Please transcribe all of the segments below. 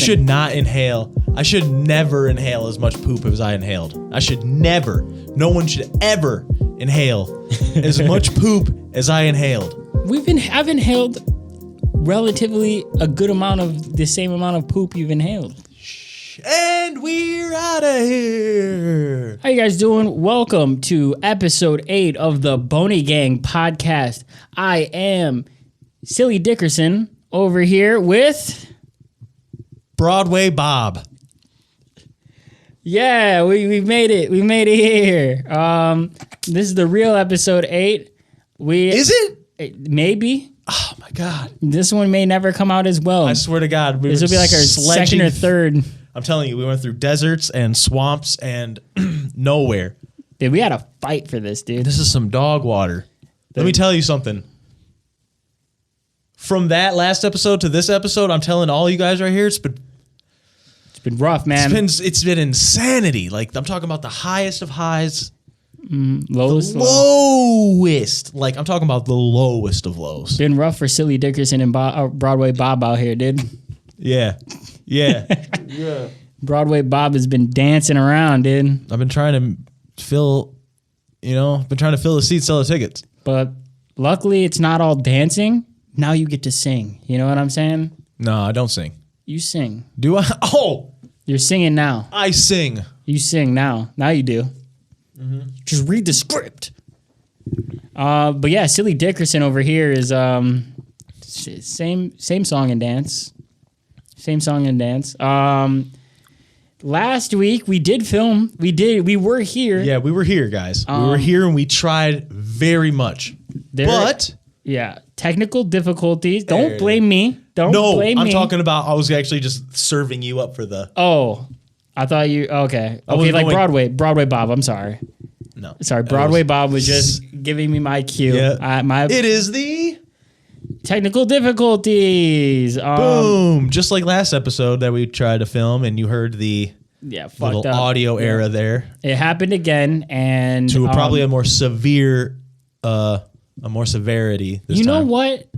should not inhale. I should never inhale as much poop as I inhaled. I should never. No one should ever inhale as much poop as I inhaled. I've inhaled relatively a good amount of the same amount of poop you've inhaled. And we're out of here. How you guys doing? Welcome to episode 8 of the Boney Gang podcast. I am Silly Dickerson over here with Broadway Bob. Yeah, we made it. We made it here. This is the real episode 8. Is it? Maybe. Oh my God. This one may never come out as well. I swear to God. This will be like our second or third. I'm telling you, we went through deserts and swamps and nowhere. Dude, we had a fight for this, dude. This is some dog water. Let me tell you something. From that last episode to this episode, I'm telling all you guys right here, it's been rough, man. It's been insanity. Like, I'm talking about the highest of highs. Lowest. Like, I'm talking about the lowest of lows. Been rough for Silly Dickerson and Broadway Bob out here, dude. Yeah. Broadway Bob has been dancing around, dude. I've been trying to fill the seats, sell the tickets. But luckily, it's not all dancing. Now you get to sing. You know what I'm saying? No, I don't sing. You sing. Do I? Oh! You're singing now. I sing. You sing now. Now you do. Mm-hmm. Just read the script. But yeah, Silly Dickerson over here is same song and dance. Same song and dance. Last week we did film. We were here. Yeah, we were here, guys. We were here and we tried very much. Yeah, technical difficulties. Don't blame me. Blame me. I'm talking about I was actually just serving you up for the... Oh, I thought you... Okay, like Broadway Bob, I'm sorry. No. Sorry, Broadway Bob was just giving me my cue. Yeah. It is the... Technical difficulties. Boom. Just like last episode that we tried to film and you heard the little audio error there. It happened again and... To probably a more severe... more severity this time. You know what?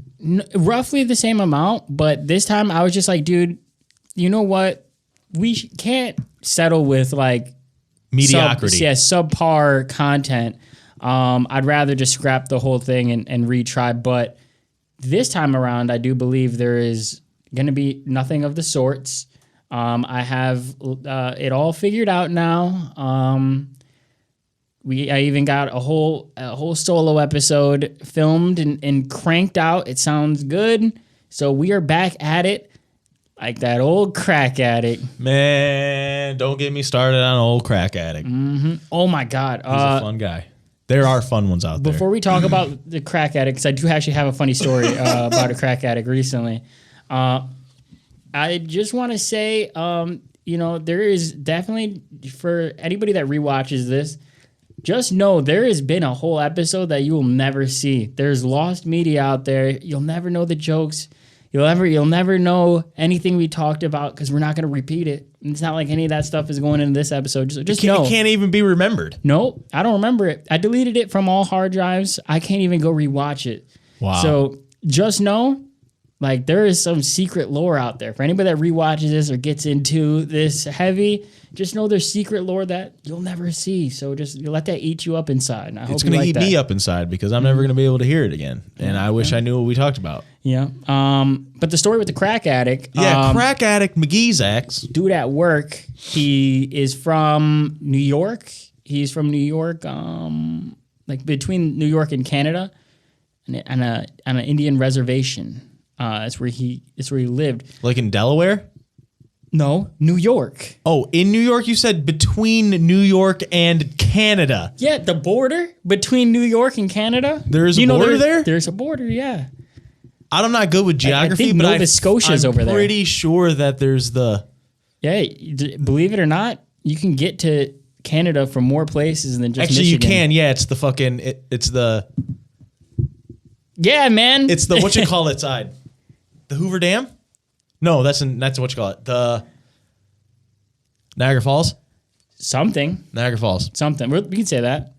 Roughly the same amount, but this time I was just like, dude, you know what? We can't settle with like mediocrity. Subpar content. I'd rather just scrap the whole thing and retry. But this time around, I do believe there is going to be nothing of the sorts. I have it all figured out now. I even got a whole solo episode filmed and cranked out. It sounds good. So we are back at it like that old crack addict. Man, don't get me started on old crack addict. Mm-hmm. Oh, my God. He's a fun guy. There are fun ones out there. Before we talk about the crack addict, because I do actually have a funny story about a crack addict recently. I just want to say, there is definitely, for anybody that rewatches this, just know there has been a whole episode that you will never see. There's lost media out there. You'll never know the jokes. You'll never know anything we talked about because we're not going to repeat it. It's not like any of that stuff is going into this episode. Just know. It can't even be remembered. No, I don't remember it. I deleted it from all hard drives. I can't even go rewatch it. Wow. So just know, like, there is some secret lore out there. For anybody that rewatches this or gets into this heavy, just know there's secret lore that you'll never see. So just let that eat you up inside. And I hope it's going to eat me up inside because I'm never going to be able to hear it again. And I wish I knew what we talked about. Yeah. But the story with the crack addict. Yeah, crack addict McGee's ex. Dude at work, he is from New York. He's from New York, like between New York and Canada, on an Indian reservation. That's where he lived. Like in Delaware? No, New York. Oh, in New York, you said between New York and Canada. Yeah, the border between New York and Canada. There's a border there? There's a border, yeah. I'm not good with geography, I think Nova Scotia's over there. I'm pretty sure that there's the... Yeah, believe it or not, you can get to Canada from more places than just Actually, Michigan. you can, yeah. It's the fucking... It's the... Yeah, man. It's the what you call it side. The Hoover Dam? No, that's what you call it. The Niagara Falls? Something. Niagara Falls. Something. We can say that.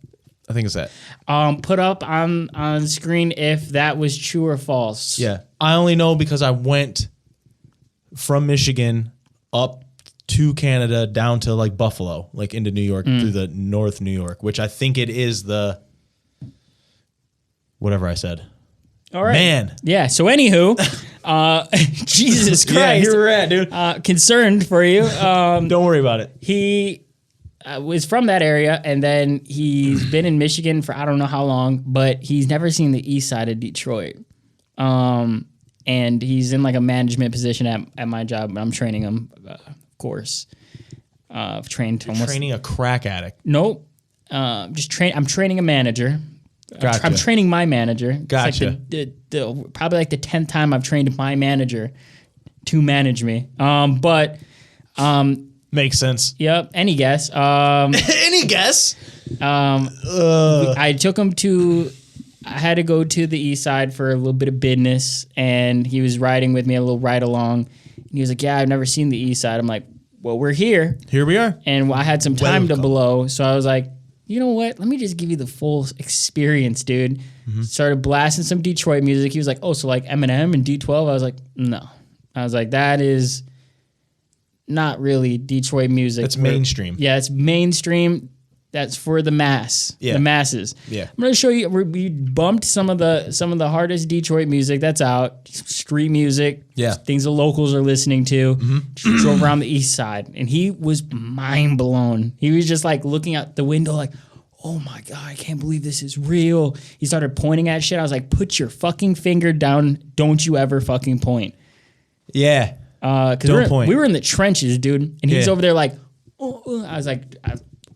I think it's that. Put up on screen if that was true or false. Yeah. I only know because I went from Michigan up to Canada down to like Buffalo, like into New York through the North New York, which I think it is the whatever I said. All right. Man. Yeah. So anywho, Jesus Christ. Yeah, here we're at, dude. Concerned for you. Don't worry about it. He was from that area, and then he's been in Michigan for I don't know how long, but he's never seen the east side of Detroit. And he's in like a management position at my job, but I'm training him, of course. I've trained almost. Training a crack addict. Nope. I'm training a manager. Gotcha. I'm training my manager. Gotcha. It's like probably like the 10th time I've trained my manager to manage me. But makes sense. yep. Any guess? Any guess? I took him to. I had to go to the east side for a little bit of business, and he was riding with me a little ride along. And he was like, "Yeah, I've never seen the east side." I'm like, "Well, we're here." Here we are. And I had some time to Welcome. blow, so I was like, you know what? Let me just give you the full experience, dude. Started blasting some Detroit music. He was like, oh, so like Eminem and D12? I was like, no. I was like, that is not really Detroit music. That's mainstream. Yeah, it's mainstream. That's for the Yeah. the masses. Yeah. I'm gonna show you. We bumped some of the hardest Detroit music that's out, street music. Yeah. Things the locals are listening to. Just drove around the east side, and he was mind blown. He was just like looking out the window, like, "Oh my god, I can't believe this is real." He started pointing at shit. I was like, "Put your fucking finger down! Don't you ever fucking point." Yeah. Because point. we were in the trenches, dude, and he's Yeah. over there like, oh. I was like,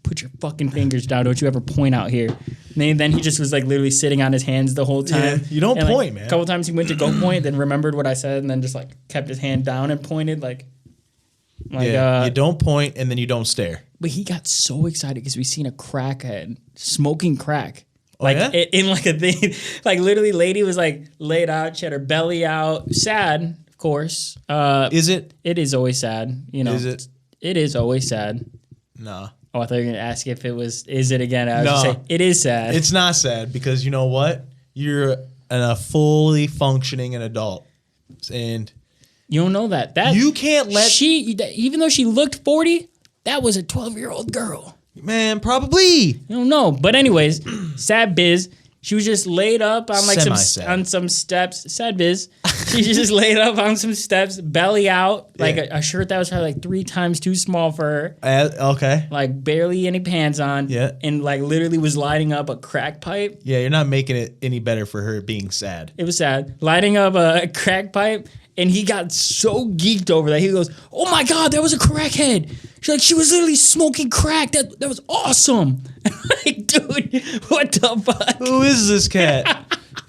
put your fucking fingers down. Don't you ever point out here. And then he just was like literally sitting on his hands the whole time. Yeah, you don't And, like, point, man. A couple times he went to go point, then remembered what I said, and then just like kept his hand down and pointed like Yeah. You don't point and then you don't stare. But he got so excited because we seen a crackhead smoking crack. Oh, Like yeah? in like a thing, like literally lady was like laid out, she had her belly out, sad, of course. Is it? It is always sad, you know. Is it? It is always sad. No. Oh, I thought you were going to ask if it was, is it again? I was No. just saying, it is sad. It's not sad because you know what? You're a fully functioning an adult. And you don't know that. you can't let... Even though she looked 40, that was a 12-year-old girl. Man, probably. You don't know. But anyways, sad biz. She was just laid up on like Semi-sad. some steps. Sad biz. She just laid up on some steps, belly out, like a shirt that was probably like 3 times too small for her. Okay. Like barely any pants on. Yeah. And like literally was lighting up a crack pipe. Yeah, you're not making it any better for her being sad. It was sad. Lighting up a crack pipe, and he got so geeked over that. He goes, "Oh my god, that was a crackhead." She's like, "She was literally smoking crack. That was awesome." Like, dude, what the fuck? Who is this cat?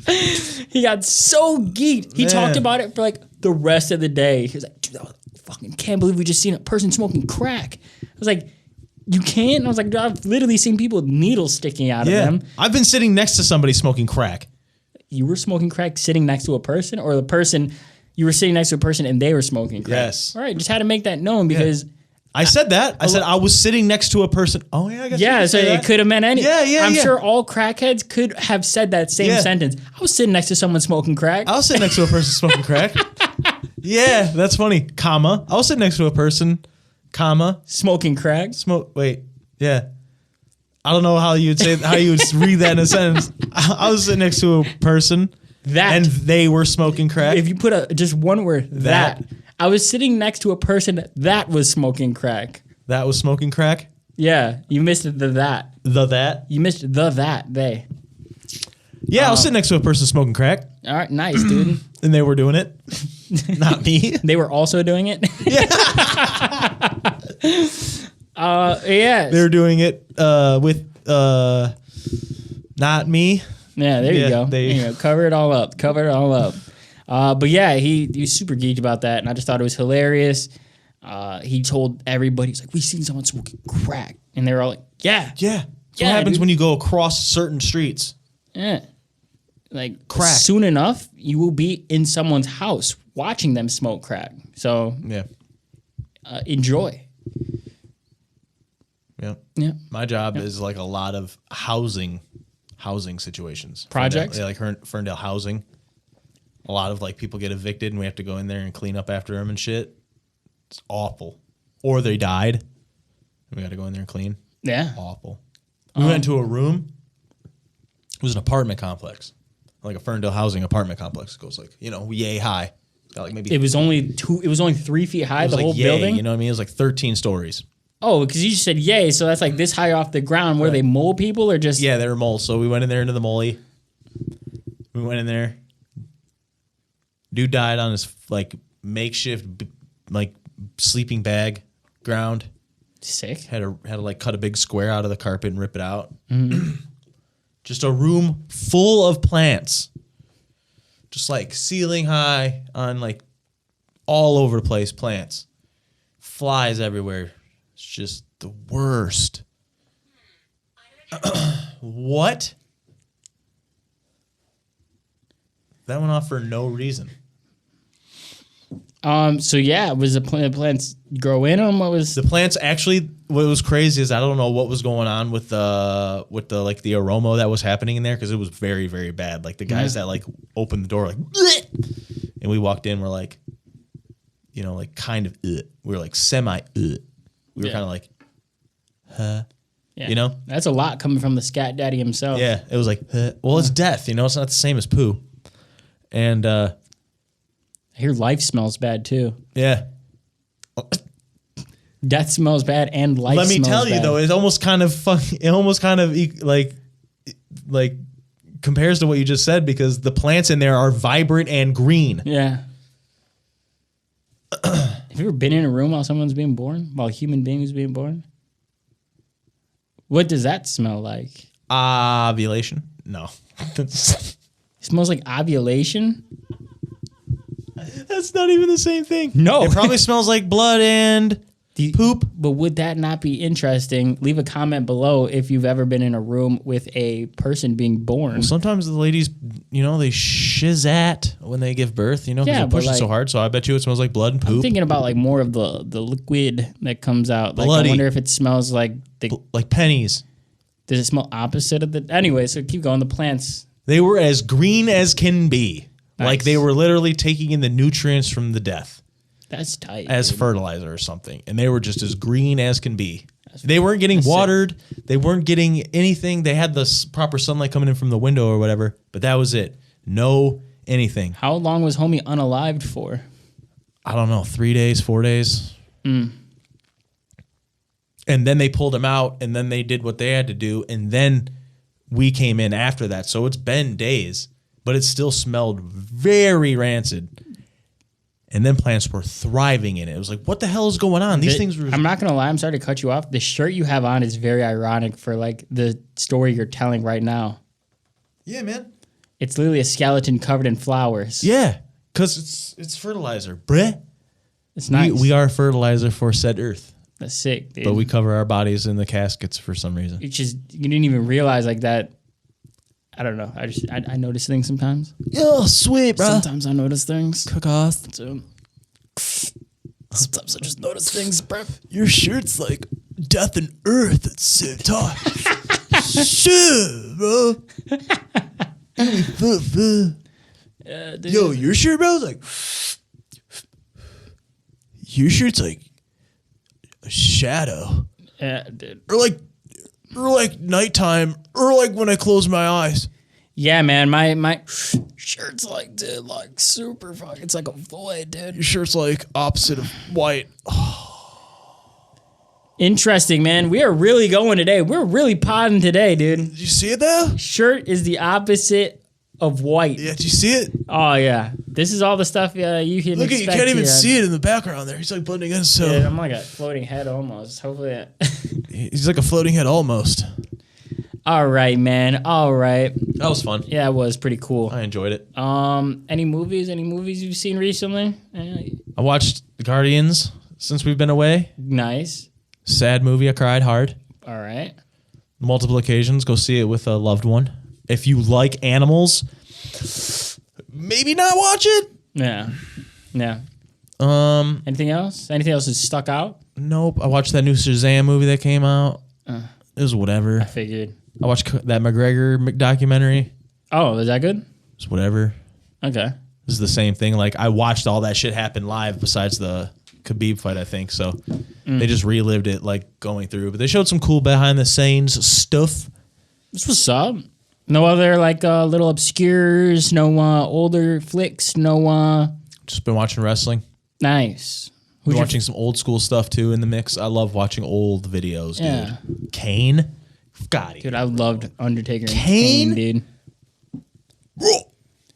He got so geeked. He Man. talked about it for like the rest of the day. He was like, "Dude, fucking can't believe we just seen a person smoking crack." I was like, "You can't?" And I was like, "I've literally seen people with needles sticking out of them." I've been sitting next to somebody smoking crack. You were smoking crack sitting next to a person, or the person you were sitting next to a person and they were smoking crack? Yes. All right, just had to make that known because I said that. I said I was sitting next to a person. Oh, yeah, I guess. yeah, so it could have meant anything. Yeah, I'm yeah. sure all crackheads could have said that same Yeah. sentence. I was sitting next to someone smoking crack. I was sitting next to a person smoking crack. Yeah, that's funny. Comma. I was sitting next to a person, comma, Smoking crack. wait. Yeah. I don't know how you would read that in a sentence. I was sitting next to a person That. and they were smoking crack. If you put just one word, that. I was sitting next to a person that was smoking crack. That was smoking crack. Yeah, you missed the that. That. You missed the that, they. Yeah, I was sitting next to a person smoking crack All right, nice, dude. and they were doing it. Not me. They were also doing it. Yeah. They were doing it with not me. Yeah, there you Yeah, go. there There you you go. Cover it all up. But yeah, he was super geeked about that, and I just thought it was hilarious. He told everybody, he's like, "We seen someone smoking crack," and they were all like, "Yeah, Yeah. That's Yeah, what happens dude. when you go across certain streets. yeah." Like Crack. soon enough, you will be in someone's house watching them smoke crack. So Yeah. enjoy. Yeah. Yeah. My job is like a lot of housing situations. Projects? Ferndale, like Ferndale housing. A lot of like people get evicted and we have to go in there and clean up after them and shit. It's awful. Or they died. We got to go in there and clean. Yeah. Awful. We went into a room. It was an apartment complex, like a Ferndale housing apartment complex. It goes like, yay high. Got like maybe It was only 3 feet high, the like whole yay, building? You know what I mean? It was like 13 stories. Oh, because you just said yay, so that's like this high off the ground. Where they mole people or just... Yeah, they were moles. So we went in there into the moley. We went in there. Dude died on his like makeshift like sleeping bag ground. Sick. Had to like cut a big square out of the carpet and rip it out. Just a room full of plants. Just like ceiling high on like all over the place plants. Flies everywhere. It's just the worst. What? That went off for no reason. So yeah, was the plants grow in them? What was The plants actually? What was crazy is I don't know what was going on with the like the aroma that was happening in there because it was very, very bad. Like the guys that like opened the door like, bleh! And we walked in, we're like, like kind of, we were like semi, we were kind of like, huh, yeah. That's a lot coming from the scat daddy himself. Yeah, it was like, well, it's death. It's not the same as poo, and I hear life smells bad too. yeah. Death smells bad and life smells bad. Let me tell you, though, it almost kind of like compares to what you just said because the plants in there are vibrant and green. Yeah. Have you ever been in a room while someone's being born? While a human being is being born? What does that smell like? Ovulation? No. It smells like ovulation? That's not even the same thing. No. It probably smells like blood and poop. But would that not be interesting? Leave a comment below if you've ever been in a room with a person being born. Well, sometimes the ladies, they shiz at when they give birth, because they're pushing so hard. So I bet you it smells like blood and poop. I'm thinking about like more of the liquid that comes out. Like Bloody. I wonder if it smells like like pennies. Does it smell opposite of the... Anyway, so keep going. The plants. They were as green as can be. Nice. Like they were literally taking in the nutrients from the death. That's tight. As dude. fertilizer or something. And they were just as green as can be. They weren't getting watered. Sick. They weren't getting anything. They had the proper sunlight coming in from the window or whatever. But that was it. No anything. How long was homie unalived for? I don't know. 3 days, 4 days. And then they pulled him out. And then they did what they had to do. And then we came in after that. So it's been days. But it still smelled very rancid. And then plants were thriving in it. It was like, what the hell is going on? These things were... I'm not going to lie. I'm sorry to cut you off. The shirt you have on is very ironic for like the story you're telling right now. Yeah, man. It's literally a skeleton covered in flowers. Yeah, because it's fertilizer. Bruh. It's nice. We are fertilizer for said earth. That's sick, dude. But we cover our bodies in the caskets for some reason. You didn't even realize like that. I don't know. I notice things sometimes. Oh, sweet, bro. Sometimes I notice things. Cook-off. So, sometimes I just notice things, bro. Your shirt's like death and earth at the same time. Shit, bro. Yo, your shirt, bro, is like... Your shirt's like a shadow. Yeah, dude. Or like nighttime, or like when I close my eyes. Yeah, man, my shirt's like, dude, like super fucking. It's like a void, dude. Your shirt's like opposite of white. Interesting, man. We are really going today. We're really podding today, dude. Did you see it though? Shirt is the opposite of white. Yeah, did you see it? Oh yeah, this is all the stuff you can. Look at you can't even see it in the background there. He's like blending in so. Dude, I'm like a floating head almost. Hopefully. He's like a floating head almost. All right, man. All right. That was fun. Yeah, it was pretty cool. I enjoyed it. Any movies you've seen recently? I watched Guardians since we've been away. Nice. Sad movie. I cried hard. All right. Multiple occasions. Go see it with a loved one. If you like animals, maybe not watch it. Yeah. Yeah. Anything else? Anything else that's stuck out? Nope. I watched that new Shazam movie that came out. It was whatever. I figured. I watched that McGregor documentary. Oh, is that good? It's whatever. Okay. This is the same thing. Like I watched all that shit happen live besides the Khabib fight, I think. So they just relived it, like going through. But they showed some cool behind the scenes stuff. This was up. No other like little obscures, no older flicks, no. Just been watching wrestling. Nice. Been watching some old school stuff too in the mix. I love watching old videos, dude. Kane, got it. Dude, I loved Undertaker and Kane? dude.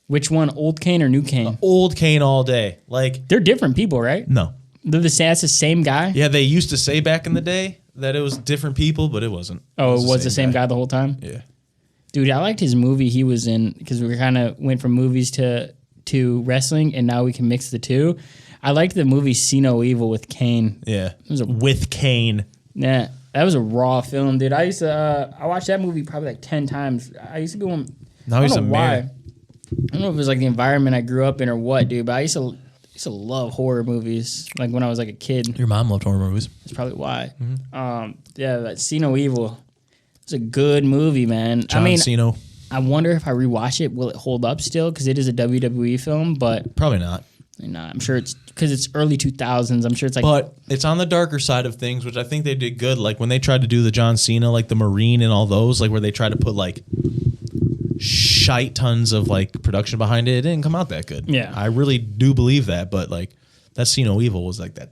Which one, old Kane or new Kane? Old Kane all day. Like They're different people, right? no, That's the same guy. yeah, they used to say back in the day that it was different people, but it wasn't. Oh, it was the same guy the whole time. Yeah. Dude, I liked his movie he was in because we kind of went from movies to wrestling, and now we can mix the two. I liked the movie See No Evil with Kane. Yeah. It was with Kane. Yeah, that was a raw film, dude. I watched that movie probably like 10 times. I used to be one. Now he's a why. man. I don't know if it was like the environment I grew up in or what, dude. But I used to love horror movies, like when I was like a kid. Your mom loved horror movies. That's probably why. Yeah, that See No Evil. It's a good movie, man. John Cena. I wonder if I rewatch it, will it hold up still? Because it is a WWE film, but Probably not. I'm sure it's because it's early 2000s. I'm sure it's like, But it's on the darker side of things, which I think they did good. Like when they tried to do the John Cena, like the Marine and all those, like where they tried to put like shite tons of like production behind it, it didn't come out that good. Yeah. I really do believe that, but like that See No Evil was like that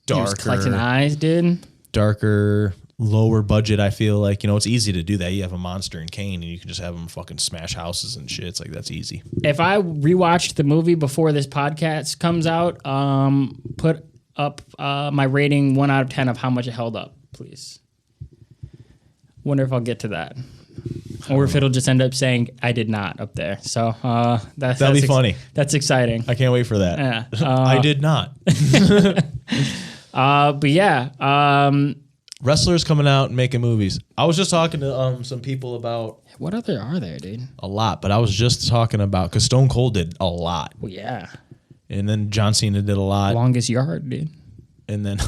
he was collecting eyes, dude. darker, lower budget. I feel like, it's easy to do that. You have a monster in Kane and you can just have them fucking smash houses and shit. It's like, that's easy. If I rewatched the movie before this podcast comes out, put up my rating 1 out of 10 of how much it held up, please. Wonder if I'll get to that. Or if it'll just end up saying I did not up there. So that'll be funny. That's exciting. I can't wait for that. Yeah. I did not. But yeah. Wrestlers coming out and making movies. I was just talking to some people about What other are there, dude? a lot, but I was just talking about because Stone Cold did a lot, Well, yeah. and then John Cena did a lot, Longest Yard, dude. and then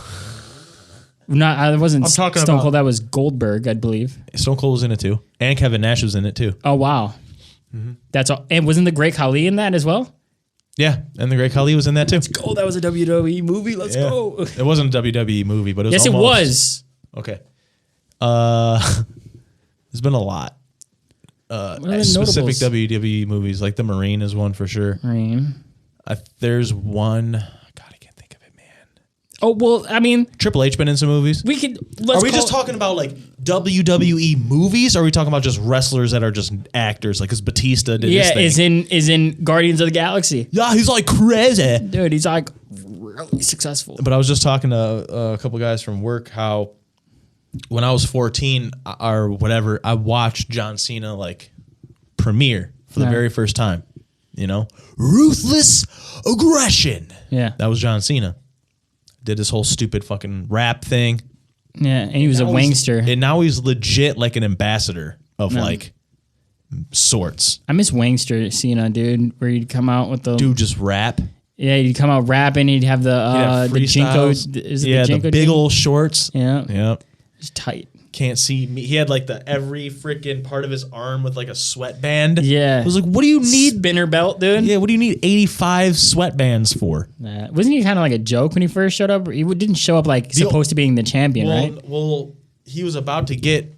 Not, I wasn't I'm talking Stone about- Cold. That was Goldberg, I believe. Stone Cold was in it too, and Kevin Nash was in it too. Oh wow, that's all. And wasn't the Great Khali in that as well? Yeah, and the Great Khali was in that too. Oh, that was a WWE movie. Let's Yeah. go. It wasn't a WWE movie, but it was. Yes, almost. it was. Okay. There's been a lot. What are the Specific notables? WWE movies, like The Marine is one for sure. Marine. There's one. God, I can't think of it, man. Oh well, I mean, Triple H been in some movies. we could. Let's Are we just talking about like WWE movies? Or are we talking about just wrestlers that are just actors? Like, because Batista did Yeah, his thing. is in Guardians of the Galaxy. Yeah, he's like crazy. Dude, he's like really successful. But I was just talking to a couple guys from work how when I was 14 or whatever, I watched John Cena like premiere for the Yeah. very first time. Ruthless aggression. Yeah, That was John Cena. Did this whole stupid fucking rap thing. yeah, and he was a Now he's- wangster. And now he's legit like an ambassador of like sorts. I miss wangster Cena, dude. Where he'd come out with the Dude, just rap. yeah, he'd come out rapping. He'd have He'd have the freestyles. Jinko. Is it Yeah, the Jinko? big old shorts. Yeah, Yep. it's tight. Can't see me. He had like every freaking part of his arm with like a sweatband. Yeah. I was like, what do you need? Spinner belt, dude. Yeah, what do you need 85 sweatbands for? Wasn't he kind of like a joke when he first showed up? He didn't show up like supposed to being the champion, right? Well, he was about to get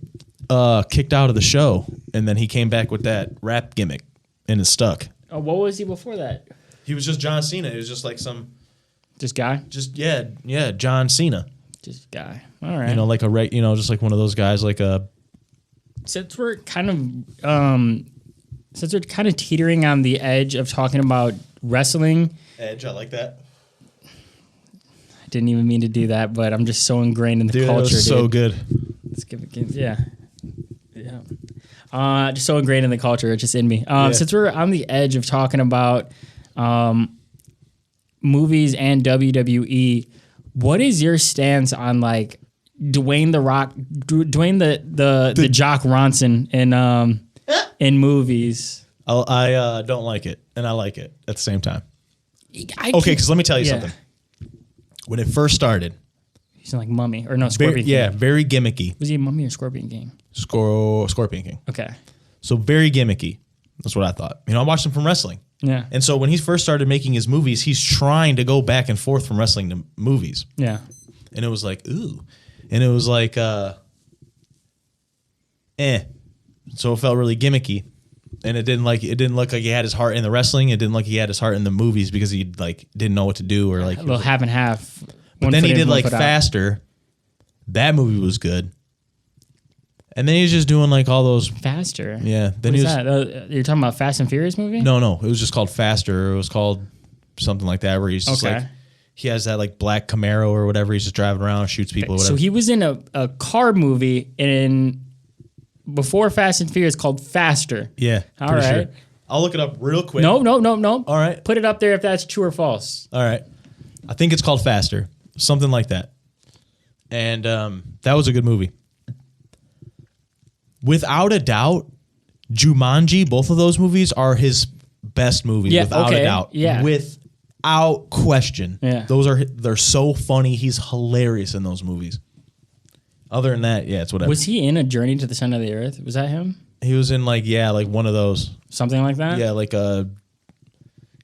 kicked out of the show, and then he came back with that rap gimmick, and it stuck. Oh, what was he before that? He was just John Cena. He was just like Just guy? John Cena. Just guy. All right. Like just like one of those guys, like a. Since we're kind of teetering on the edge of talking about wrestling, Edge, I like that. I didn't even mean to do that, but I'm just so ingrained in the Dude, culture. that was so good. Let's give it, yeah. Just so ingrained in the culture, it's just in me. Since we're on the edge of talking about movies and WWE, what is your stance on like Dwayne the Jock Ronson in movies? I don't like it, and I like it at the same time. Okay, Because let me tell you something. When it first started, he's like Mummy or no Scorpion King. very gimmicky. Was he a Mummy or Scorpion King? Scorpion King. Okay. So very gimmicky. That's what I thought. I watched him from wrestling. Yeah. And so when he first started making his movies, he's trying to go back and forth from wrestling to movies. Yeah. And it was like, ooh. And it was like, So it felt really gimmicky. And it didn't look like he had his heart in the wrestling. It didn't look like he had his heart in the movies because he didn't know what to do or like a little half and half. But then he did like Faster. That movie was good. And then he's just doing like all those Faster. Yeah. Then What is that? You're talking about Fast and Furious movie? No. It was just called Faster. It was called something like that where he's just Okay. like he has that like black Camaro or whatever. He's just driving around, shoots people or whatever. So he was in a car movie before Fast and Furious called Faster. Yeah. All right. Sure. I'll look it up real quick. No. All right. Put it up there if that's true or false. All right. I think it's called Faster. Something like that. And that was a good movie. Without a doubt, Jumanji, both of those movies are his best movies. Yeah, without a doubt. Yeah. Without question. Yeah. They're so funny. He's hilarious in those movies. Other than that, yeah, it's whatever. Was he in A Journey to the Center of the Earth? Was that him? He was in like one of those. Something like that? Yeah, like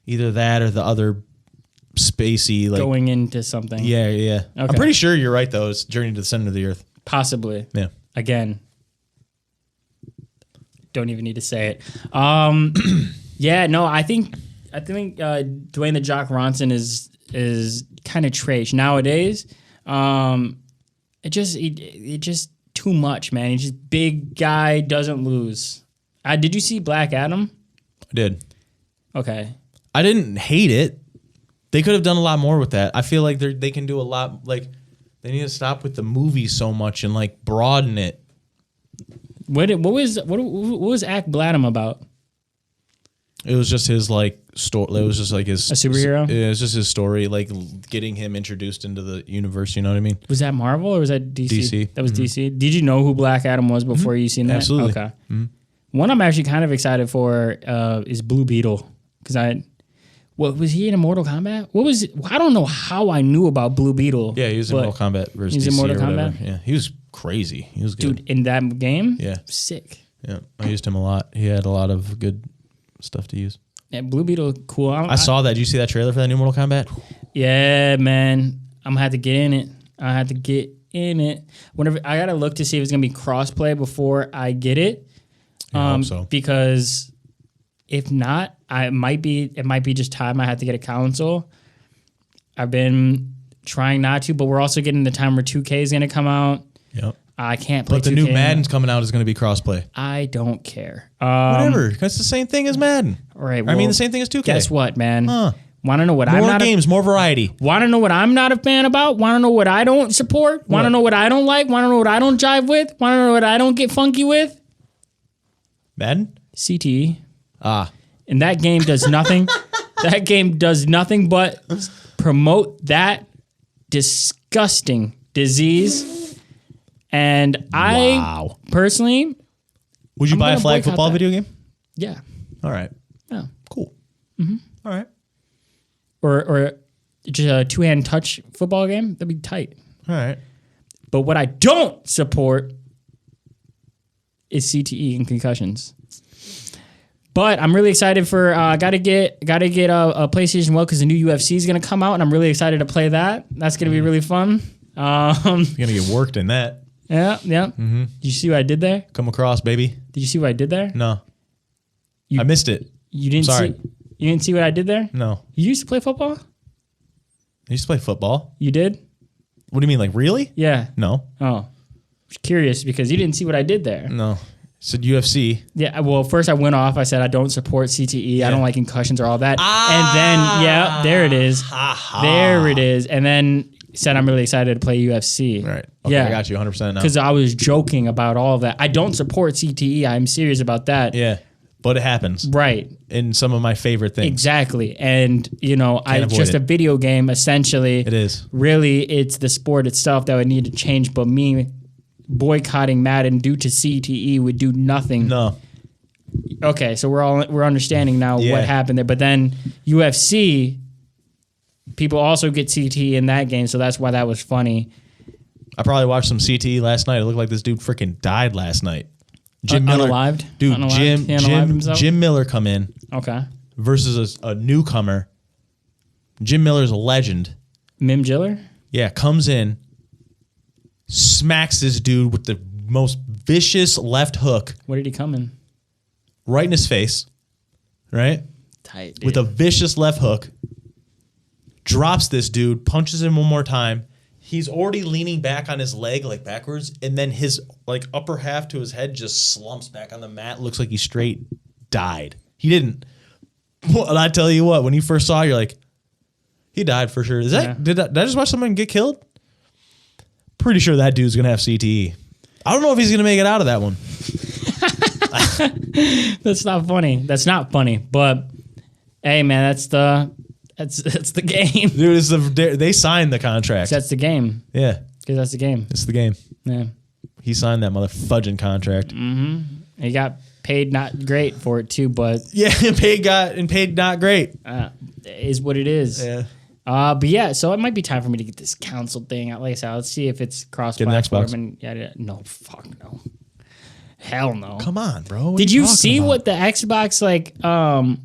either that or the other spacey like Going into something. Yeah. Okay. I'm pretty sure you're right though. It's Journey to the Center of the Earth. Possibly. Yeah. Again. Don't even need to say it. Yeah, no, I think Dwayne the Jock Ronson is kind of trash nowadays. It just too much, man. He's just big guy, doesn't lose. Did you see Black Adam? I did. Okay. I didn't hate it. They could have done a lot more with that. I feel like they can do a lot. Like they need to stop with the movie so much and like broaden it. What was Act Bladum about? It was just his like story. It was just like his a superhero. It was just his story, like getting him introduced into the universe. You know what I mean? Was that Marvel or was that DC? DC. That was DC. Did you know who Black Adam was before you seen that? Absolutely. Okay. One I'm actually kind of excited for is Blue Beetle because what was he in Mortal Kombat? I don't know how I knew about Blue Beetle. Yeah, he was in Mortal Kombat versus He's DC in Mortal or whatever. Kombat? Yeah, he was crazy. He was good. Dude, in that game? Yeah. Sick. Yeah, I used him a lot. He had a lot of good stuff to use. Yeah, Blue Beetle, cool. I saw that. Did you see that trailer for that new Mortal Kombat? Yeah, man. I'm gonna have to get in it. Whenever I gotta look to see if it's gonna be crossplay before I get it. I hope so. Because if not, it might be just time I have to get a console. I've been trying not to, but we're also getting the time where 2K is gonna come out. Yep. I can't play 2K. But the new Madden's coming out is going to be crossplay. I don't care. Whatever. It's the same thing as Madden. All right. I mean, the same thing as 2K. Guess what, man? Huh. Want to know what more I'm not games, more variety. Want to know what I'm not a fan about? Want to know what I don't support? Want to know what I don't like? Want to know what I don't jive with? Want to know what I don't get funky with? Madden? CTE. And that game does nothing. That game does nothing but promote that disgusting disease. And I personally, would you buy a flag football video game? Yeah. All right. Yeah. Cool. All right. Or just a two-hand touch football game. That'd be tight. All right. But what I don't support is CTE and concussions. But I'm really excited for gotta get a PlayStation well because the new UFC is gonna come out and I'm really excited to play that. That's gonna be really fun. You're gonna get worked in that. Yeah. Did you see what I did there? Come across, baby. Did you see what I did there? No. I missed it. You didn't Sorry. You didn't see what I did there? No. You used to play football? I used to play football. You did? What do you mean, like really? Yeah. No. Oh. I was curious because you didn't see what I did there. No. It said UFC. Yeah, well, first I went off. I said I don't support CTE. I don't like concussions or all that. And then, there it is. There it is. And then said I'm really excited to play UFC. Right. Okay, I got you 100% now. Because I was joking about all of that. I don't support CTE. I'm serious about that. Yeah, but it happens. Right. In some of my favorite things. Exactly. And, it's just a video game, essentially. It is. Really, it's the sport itself that would need to change, but me boycotting Madden due to CTE would do nothing. No. Okay, so we're understanding now what happened there. But then UFC, people also get CTE in that game, so that's why that was funny. I probably watched some CTE last night. It looked like this dude freaking died last night. Jim Miller, unalived? dude. Unalived? He unalived himself? Jim Miller come in Okay. versus a newcomer. Jim Miller's a legend. Mim Giller? Yeah, comes in, smacks this dude with the most vicious left hook What did he come in? right in his face, right? Tight, dude. With a vicious left hook. Drops this dude, punches him one more time. He's already leaning back on his leg, like backwards, and then his like upper half to his head just slumps back on the mat. Looks like he straight died. He didn't. Well, I tell you what, when you first saw it, you're like, he died for sure. Did I just watch someone get killed? Pretty sure that dude's gonna have CTE. I don't know if he's gonna make it out of that one. That's not funny. That's not funny. But hey, man, that's the game. Dude, they signed the contract. That's the game. Yeah, Because that's the game. it's the game. Yeah. He signed that fudging contract. He got paid not great for it too, but Yeah, paid not great. is what it is. Yeah. But yeah, so it might be time for me to get this console thing out. Like I said, let's see if it's cross-platform. Xbox. And no, fuck no. Hell no. Come on, bro. What Did are you talking see about? what the Xbox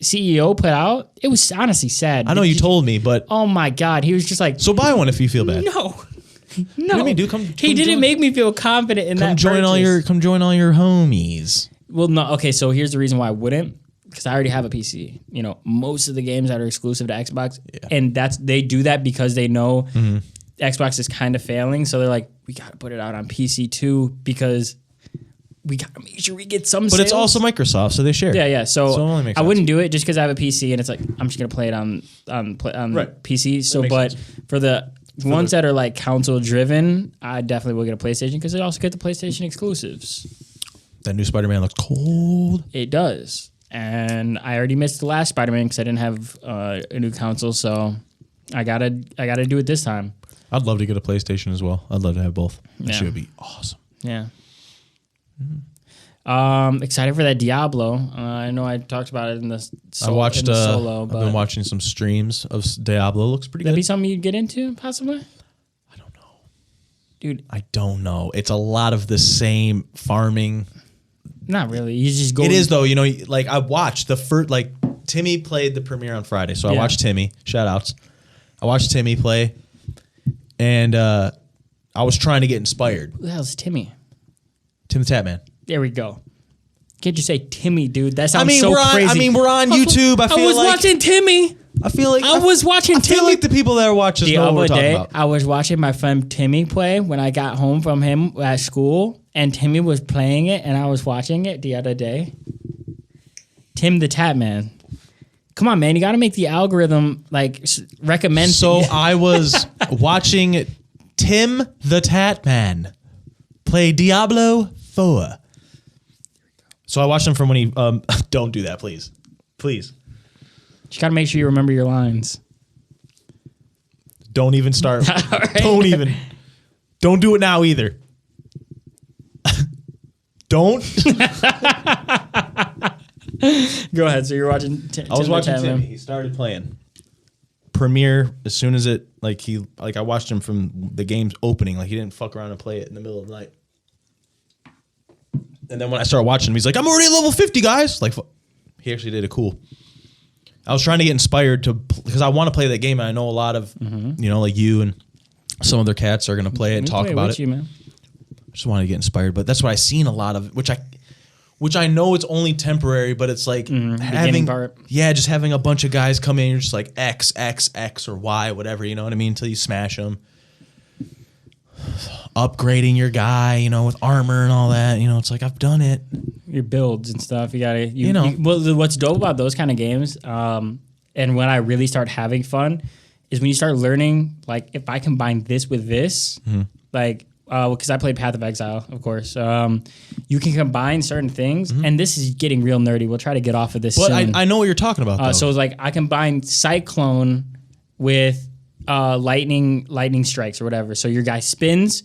CEO put out? It was honestly sad. I know you told me, but Oh my god, he was just like, so buy one if you feel bad. no. What do you mean, dude? Come he didn't join- make me feel confident in Come that. join all your homies. Well, no. Okay, so here's the reason why I wouldn't. Because I already have a PC. You know, most of the games that are exclusive to Xbox, and they do that because they know Xbox is kind of failing. So they're like, we got to put it out on PC too because we got to make sure we get some. But sales. it's also Microsoft, so they share. Yeah. So it only makes I sense. wouldn't do it just because I have a PC and it's like I'm just gonna play it on Right. PC. So, makes but sense. for the ones that are like console driven, I definitely will get a PlayStation because they also get the PlayStation exclusives. That new Spider-Man looks cold. It does. And I already missed the last Spider-Man because I didn't have a new console, so I gotta do it this time. I'd love to get a PlayStation as well. I'd love to have both. That Yeah. shit would be awesome. Yeah. Excited for that Diablo. I know I talked about it in the solo. I've But been watching some streams of Diablo. Looks pretty that'd good. be something you'd get into, possibly? I don't know. Dude, I don't know. It's a lot of the same farming. not really. You just go. It is though. You know, like I watched the first. Like Timmy played the premiere on Friday, so I Yeah. watched Timmy. Shout outs. I watched Timmy play, and I was trying to get inspired. Who the hell's Timmy? Tim the Tatman. There we go. Can't you say Timmy, dude? That sounds we're on. crazy. We're on YouTube. I feel was like watching Timmy. I feel like I was watching I feel Timmy. like the people that watch this The know what we're other talking day, about. I was watching my friend Timmy play when I got home from him at school, and Timmy was playing it, and I was watching it the other day. Tim the Tatman. Come on, man. You got to make the algorithm, like, recommend. So I was watching Tim the Tatman play Diablo 4. So I watched him from when he don't do that, please. Please. You got to make sure you remember your lines. Don't even start. right. Don't do it now either. Don't. Go ahead. So you're watching I was watching the Timmy. Tatman. He started playing Premiere as soon as it I watched him from the game's opening. Like he didn't fuck around and play it in the middle of the night. And then when I started watching him, he's like, "I'm already at level 50, guys." Like he actually did it cool. I was trying to get inspired because I want to play that game, and I know a lot of like you and some other cats are going to play it and talk about it. You, man. I just wanted to get inspired, but that's what I've seen a lot of, which I know it's only temporary, but it's like having just having a bunch of guys come in, you're just like X, X, X, or Y, whatever, you know what I mean, until you smash them. Upgrading your guy, with armor and all that, it's like I've done it. Your builds and stuff. You gotta, know. what's dope about those kind of games, and when I really start having fun, is when you start learning, like, if I combine this with this, like, because I played Path of Exile, of course, you can combine certain things, and this is getting real nerdy. We'll try to get off of this soon. I know what you're talking about, though. So it's like I combine Cyclone with lightning strikes or whatever. So your guy spins,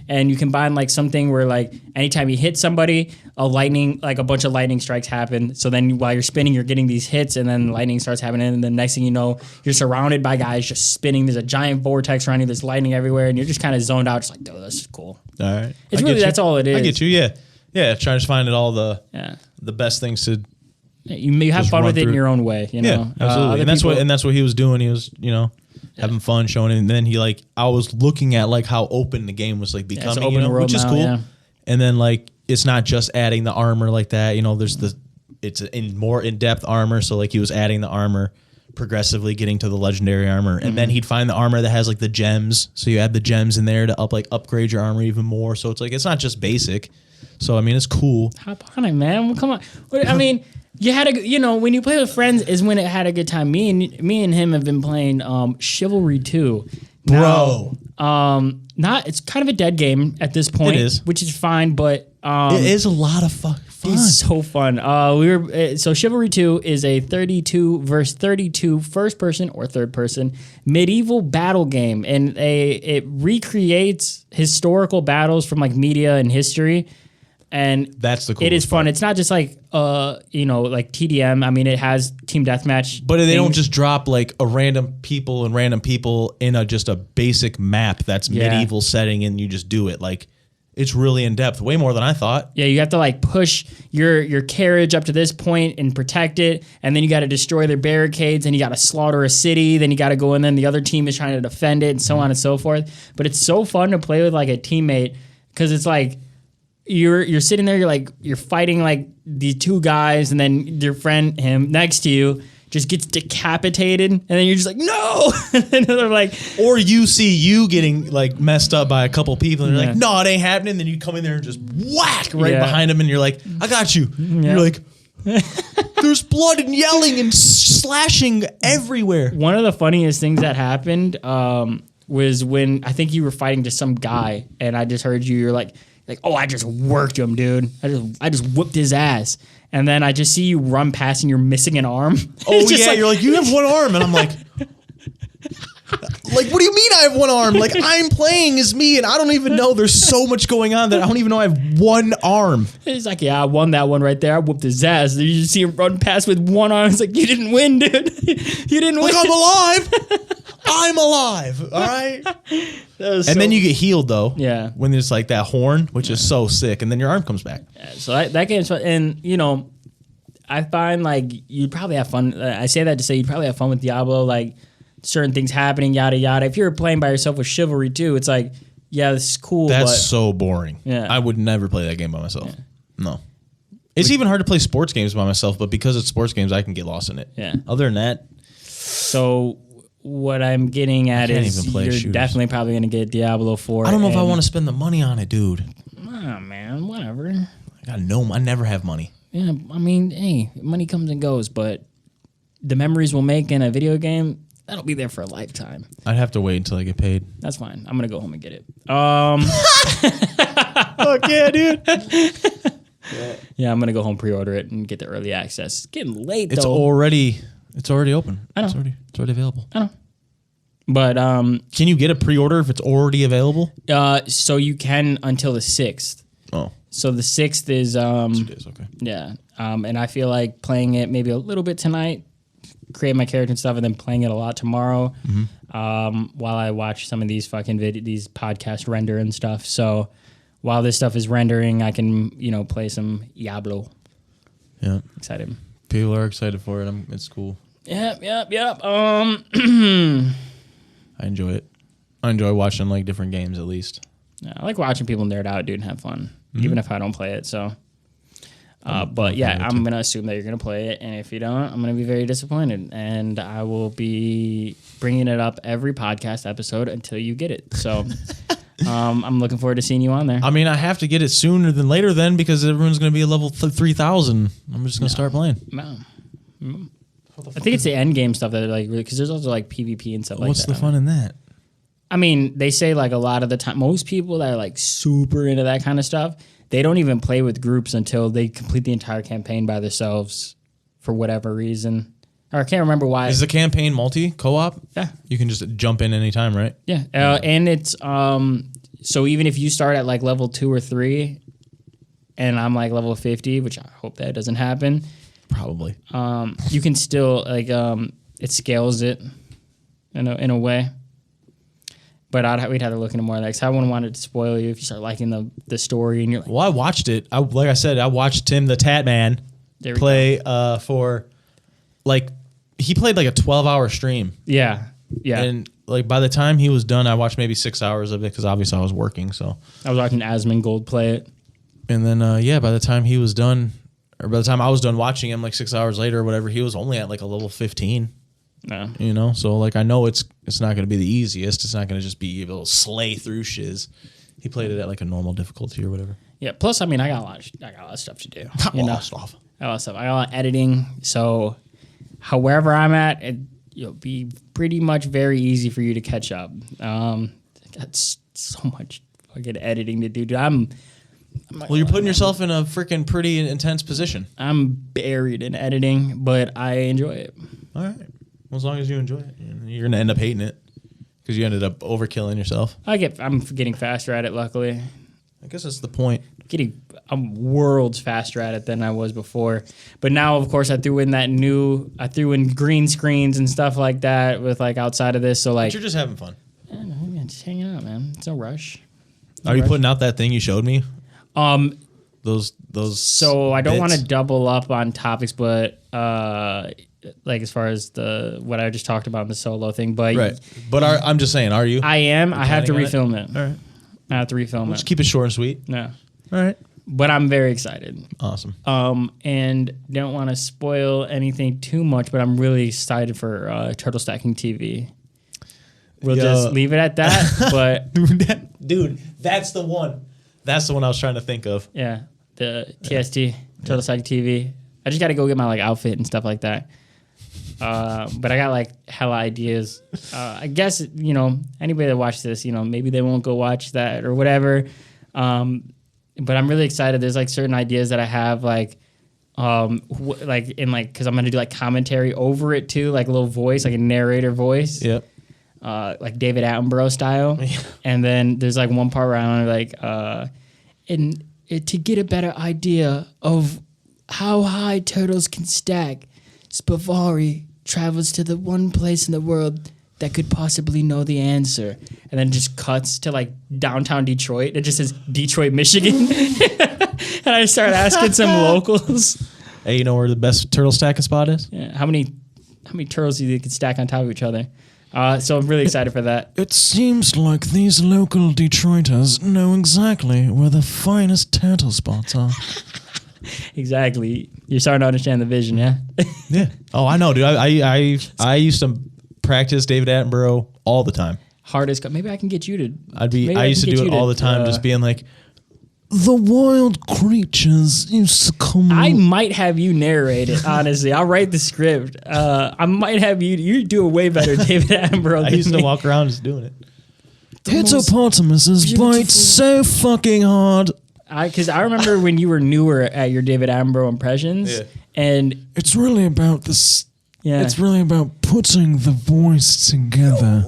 and you combine like something where like anytime you hit somebody, a bunch of lightning strikes happen. So then while you're spinning, you're getting these hits, and then lightning starts happening, and the next thing you know, you're surrounded by guys just spinning. There's a giant vortex around you. There's lightning everywhere, and you're just kind of zoned out, just like, oh, this is cool. All right, It's really that's all it is. I get you, yeah. Yeah, trying to find all the best things to. You have fun with it in your own way, you know. Yeah, absolutely. And that's what he was doing. He was, having fun, showing it. And then I was looking at like how open the game was like becoming, which is cool. Yeah. And then like it's not just adding the armor like that. There's it's in more in-depth armor. So like he was adding the armor, progressively getting to the legendary armor, and then he'd find the armor that has like the gems. So you add the gems in there to upgrade your armor even more. So it's like it's not just basic. So I mean, it's cool. Hop on it, man. Well, come on. I mean, you had when you play with friends is when it had a good time. Me and him have been playing Chivalry 2. Bro. It's kind of a dead game at this point. It is, which is fine, but it is a lot of fun. It's so fun. So Chivalry 2 is a 32 versus 32 first person or third person medieval battle game, and it recreates historical battles from like media and history. And that's the coolest It is fun. part. It's not just like like TDM. I mean, it has team deathmatch, but they don't just drop like a random people in just a basic map that's medieval setting, and you just do it. Like it's really in depth, way more than I thought. Yeah, you have to like push your carriage up to this point and protect it, and then you got to destroy their barricades, and you got to slaughter a city. Then you got to go in, then the other team is trying to defend it, and so on and so forth. But it's so fun to play with like a teammate because it's like. You're sitting there, you're fighting like these two guys, and then your friend, him next to you, just gets decapitated, and then you're just like, no! And they're like, or you see you getting like messed up by a couple people, and you're like, no, it ain't happening. Then you come in there and just whack right behind him, and you're like, I got you. You're like, there's blood and yelling and slashing everywhere. One of the funniest things that happened was when I think you were fighting just some guy, and I just heard you're like, oh, I just worked him, dude. I just whooped his ass. And then I just see you run past and you're missing an arm. Oh, yeah. You're like, you have one arm. And I'm like, what do you mean I have one arm? Like, I'm playing as me, and I don't even know there's so much going on that I don't even know I have one arm. He's like, yeah, I won that one right there. I whooped his ass. You just see him run past with one arm. It's like, you didn't win, dude. You didn't win. I'm alive. I'm alive. All right. And then you get healed, though. Yeah. When there's like that horn, which is so sick. And then your arm comes back. Yeah, so that game's fun. And, I find like you'd probably have fun. I say that to say you'd probably have fun with Diablo, like certain things happening, yada, yada. If you're playing by yourself with Chivalry 2, it's like, yeah, this is cool. That's so boring. Yeah. I would never play that game by myself. Yeah. No. It's even hard to play sports games by myself, but because it's sports games, I can get lost in it. Yeah. Other than that. So what I'm getting at is you're definitely probably going to get Diablo 4. I don't know if I want to spend the money on it, dude. Oh, man, whatever. I never have money. Yeah, I mean, hey, money comes and goes, but the memories we'll make in a video game, that'll be there for a lifetime. I'd have to wait until I get paid. That's fine. I'm going to go home and get it. Fuck yeah, dude. Yeah, I'm going to go home, pre-order it, and get the early access. It's getting late, though. It's already open. I know. It's already available. I know. But can you get a pre-order if it's already available? So you can until the 6th. Oh. So the 6th is 2 days, okay. Yeah. And I feel like playing it maybe a little bit tonight, create my character and stuff, and then playing it a lot tomorrow. While I watch some of these these podcasts render and stuff. So while this stuff is rendering, I can, play some Diablo. Yeah. Excited. People are excited for it. It's cool. Yep. I enjoy it. I enjoy watching like different games at least. Yeah, I like watching people nerd out, dude, and have fun, even if I don't play it. So, but yeah, I'm gonna assume that you're gonna play it, and if you don't, I'm gonna be very disappointed, and I will be bringing it up every podcast episode until you get it. So, I'm looking forward to seeing you on there. I mean, I have to get it sooner than later then because everyone's gonna be a level 3,000. I'm just gonna start playing. No. I think it's the end game stuff that like because there's also like PvP and stuff like that. What's the fun in that? I mean, they say like a lot of the time, most people that are like super into that kind of stuff, they don't even play with groups until they complete the entire campaign by themselves for whatever reason. Or I can't remember why. Is the campaign co-op? Yeah. You can just jump in anytime, right? Yeah. And it's, so even if you start at like level 2 or 3 and I'm like level 50, which I hope that doesn't happen. Probably. You can still like, it scales it in a way. But we'd have to look into more of that. 'Cause I wouldn't want it to spoil you if you start liking the story and you're like, Well, I watched it. Like I said, I watched Tim the Tat Man play for like he played like a 12-hour stream. Yeah. And like by the time he was done, I watched maybe 6 hours of it because obviously I was working. So I was watching Asmongold play it. And then by the time he was done, or by the time I was done watching him, like 6 hours later or whatever, he was only at like a level 15. No. You know, so like I know it's not going to be the easiest. It's not going to just be able to slay through shiz. He played it at like a normal difficulty or whatever. Yeah. Plus, I mean, I got a lot of stuff to do. A lot of stuff. I got a lot of stuff. I got a lot of editing. So, however I'm at, it'll be pretty much very easy for you to catch up. I got so much fucking editing to do. Dude, Well, you're putting yourself in a freaking pretty intense position. I'm buried in editing, but I enjoy it. All right. Well, as long as you enjoy it, you're going to end up hating it because you ended up overkilling yourself. I'm getting faster at it, luckily. I guess that's the point. I'm worlds faster at it than I was before. But now, of course, I threw in green screens and stuff like that with like outside of this. So like, But you're just having fun. I don't know, man, just hanging out, man. It's no rush. Are you putting out that thing you showed me? Those. So I don't want to double up on topics, but like as far as what I just talked about in the solo thing, but right. But I'm just saying, are you? I am. I have to refilm it. All right. I have to refilm it. Just keep it short and sweet. No. All right. But I'm very excited. Awesome. And don't want to spoil anything too much, but I'm really excited for Turtle Stacking TV. We'll just leave it at that. But dude, that's the one. That's the one I was trying to think of. Yeah, the TST Turtle Stacking TV. I just got to go get my like outfit and stuff like that. But I got like hella ideas. I guess anybody that watches this, maybe they won't go watch that or whatever. But I'm really excited. There's like certain ideas that I have, like because I'm gonna do like commentary over it too, like a little voice, like a narrator voice. Yep. Like David Attenborough style. And then there's like one part where I'm like, to get a better idea of how high turtles can stack, Spavari travels to the one place in the world that could possibly know the answer. And then just cuts to like downtown Detroit. It just says Detroit, Michigan. And I start asking some locals. Hey, you know where the best turtle stacking spot is? Yeah, how many turtles do you think could stack on top of each other? So I'm really excited for that. It seems like these local Detroiters know exactly where the finest turtle spots are. Exactly. You're starting to understand the vision, yeah? Yeah. Oh, I know, dude. I used to practice David Attenborough all the time. Hardest. Maybe I can get you to. I used to do it all the time, just being like, the wild creatures used to come. I might have you narrate it, honestly. I'll write the script. I might have you do a way better David Attenborough. I used to walk around just doing it. Hippopotamuses bite so fucking hard. Because I remember when you were newer at your David Attenborough impressions, and it's really about this. Yeah, it's really about putting the voice together.